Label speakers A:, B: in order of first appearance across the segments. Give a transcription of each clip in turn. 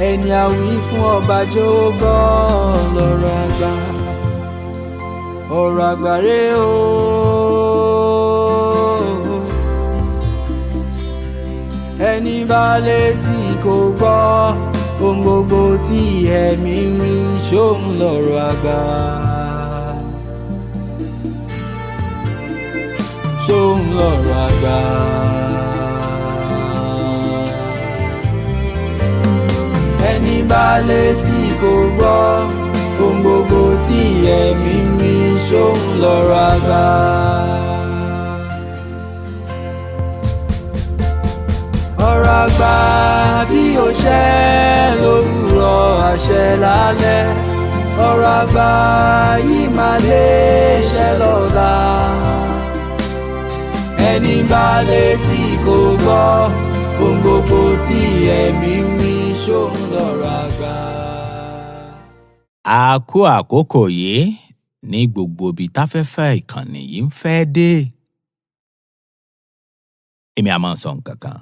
A: ẹni àwí fún ọba jọ̀wọ́ gbọ́ lọ́rọ̀ àgbà. Ọ̀rọ̀ àgbà rèé o. Ẹni bá létí kò gbọ́ ohun gbogbo tí ẹ̀mí wí ṣóun lọ́rọ̀ àgbà. Ṣóun lọ́rọ̀ àgbà. Ẹni bá létí kò gbọ́ ohun gbogbo tí ẹ̀mí wí ṣóun lọ́rọ̀ àgbà. Ọ̀rọ̀ àgbà bí ó ṣẹ lówùrọ̀ àṣẹ lálẹ́. Ọ̀rọ̀ àgbà yìí máa lè ṣẹ lọ́la. Ẹni bá létí kò gbọ́ ohun gbogbo tí ẹ̀mí wí ṣóun lọ́rọ̀ àgbà.
B: A kú àkókò yìí ní gbogbo ibi táfẹ́fẹ́ ìkànnì yìí ń fẹ́ dé. Èmi a máa sọ nǹkan kan.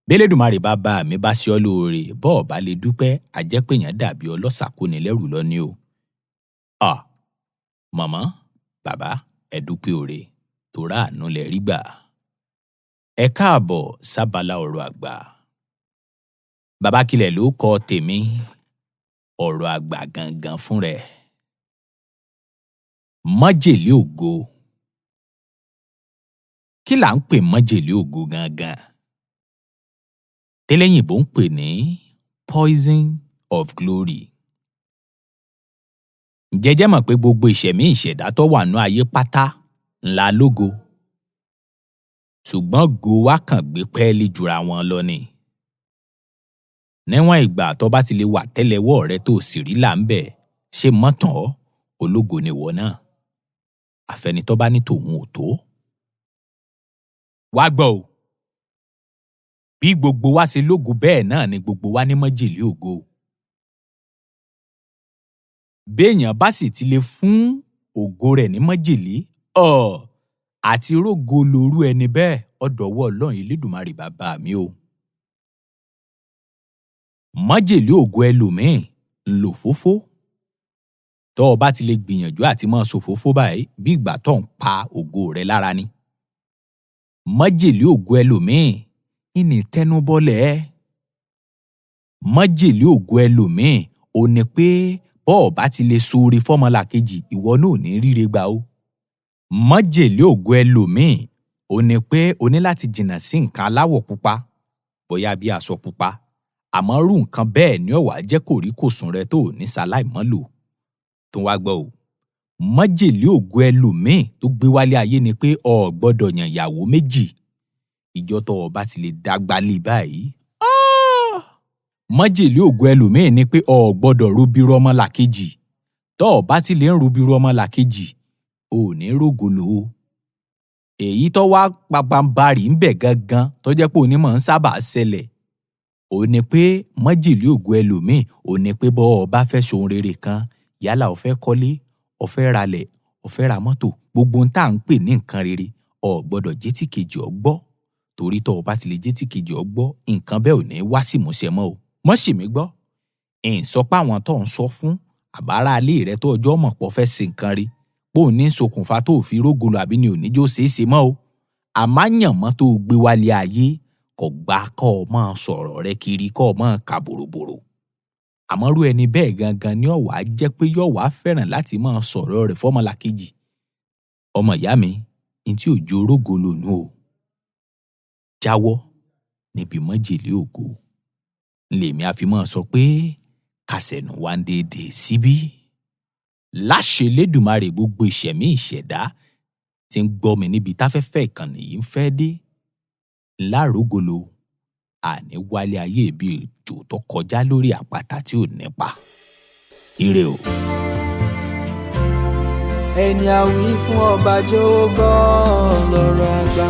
B: B'Elédùmarè bá mi bá ṣe ọ́ lóore bọ́ọ̀ bá lè dúpẹ́ àjẹpèyàn dàbí ọlọ́sàkónilẹ́rù lọ ni o. Màmá, bàbá, ẹ dúpẹ́ oore tòrá àánú lẹ rí gbà. Ẹ káàbọ̀ sábàlá ọ̀rọ̀ àgbà. BabaAkile ló kọ tèmi, ọ̀rọ̀ àgbà gangan fún rẹ̀. Májèlé ògo. Kí là ń pè májèlé ògo gangan? Tẹ́lẹ̀yìnbó ń pè ní poison of glory. Jẹ́jẹ́ mọ̀ pé gbogbo ìṣẹ̀mí ìṣẹ̀dá tó wà nú ayé pátá ńlá lógo. Ṣùgbọ́n go wa kàn gbé pẹ́ẹ́lí jura wọn lọ ni. Níwọ̀n ìgbà tó bá ti lè wà tẹ́lẹ̀wọ́ rẹ tó sì rí là ń bẹ̀ ṣe mọ́tàn ọ́ ológo ni wọ́n náà. Àfẹni tó bá ní tòun ò tó. Wá gbọ́ o. Bí gbogbo wa ṣe lógo bẹ́ẹ̀ náà ni gbogbo wa ní májèlé ògo. Béèyàn bá sì ti lè fún ògo rẹ̀ ní májèlé, àti rógo lorú ẹni bẹ́ẹ̀ ọ̀dọ̀wọ́ Ọlọ́run Elédùmarè bàbá mi o. Májèlé ògo ẹlòmíì ń lò fófó. Tọ́ ọ bá ti lè gbìyànjú àti máa ṣòfófó báyìí bí ìgbà tó ń pa ògo rẹ̀ lára ni. Májèlé ògo ẹlòmíì ìní tẹnubọ́lẹ̀. Májèlé ògo ẹlòmíì ò ní pé bọ́ọ̀ bá ti lè ṣoore fọ́mọlàkejì ìwọ náà ò ní ríre gbà o. Májèlé ògo ẹlòmíì ò ní pé o ní láti jìnnà sí nǹkan aláwọ̀ pupa bóyá bí aṣọ pupa. Àmọ́ rú nǹkan bẹ́ẹ̀ ni ó wá jẹ́ kòríkòsùn rẹ tó ní ṣaláìmọ́ lò. Tó wá gbọ́ o. Májèlé ògo ẹlòmíì tó gbé wálé ayé ni pé o gbọ́dọ̀ yan ìyàwó méjì. Ìjọ tó o bá ti lè dàgbà lé báyìí. Májèlé ògo ẹlòmíì ni pé o gbọ́dọ̀ rúbirú ọmọlàkejì. Tó o bá ti lè ń rúbirú ọmọlàkejì, o ò ní rógolo o. Èyí tó wá pabambarì ń bẹ̀ gangan tó jẹ́ pé onímọ̀ ń sábà ṣẹlẹ̀. Ó ní pé májèlé ògo ẹlòmíì ò ní pé bọ́ ọ bá fẹ́ ṣohun rere kan yálà o fẹ́ kọ́lé, o fẹ́ ralẹ̀, o fẹ́ ra mọ́tò, gbogbo ohun tá à ń pè ní nǹkan rere o gbọ́dọ̀ jẹ́ tí kejì ọ gbọ́. Torí tó o bá ti lè jẹ́ tí kejì ọ gbọ́ nǹkan bẹ́ẹ̀ ò ní wá sí ìmúṣẹ mọ́ o. Mọ́ sì mí gbọ́. Sọ pé àwọn tó ń sọ fún àbárá alé rẹ tó ọjọ́ mọ̀ pọ̀ fẹ́ ṣe nǹkan rí pé ò ní ṣokùnfà tó fi rógolo àbí ni ò ní jó ṣeéṣe mọ́ o. Àmáyànmọ́ tó gbé wálé ayé kò gbà kọ́ ọ máa sọ̀rọ̀ rẹ kiri kọ́ ọ máa kà bòròbòrò. Àmọ́rú ẹni bẹ́ẹ̀ gangan ni ó wá jẹ́ pé yóò wá fẹ́ràn láti máa sọ̀rọ̀ rẹ̀ fọ́mọlàkejì. Ọmọ ìyá mi, ní tí òjò rógolo nù o. Jáwọ́ níbi májèlé ògo. Lèmi a fi máa sọ pé kàsẹ̀nù wa ń dédé síbí. Láṣẹ Elédùmarè gbogbo ìṣẹ̀mí ìṣẹ̀dá tí ń gbọ́ mi níbi táfẹ́fẹ́ ìkànnì yìí ń fẹ́ dé. Lárógolo, àní wálé ayé bí òjò tó kọjá lórí àpáta tí ò nípa. Ire o.
A: Ẹni àwí fún ọba jọ̀wọ́ gbọ́ lọ́rọ̀ àgbà.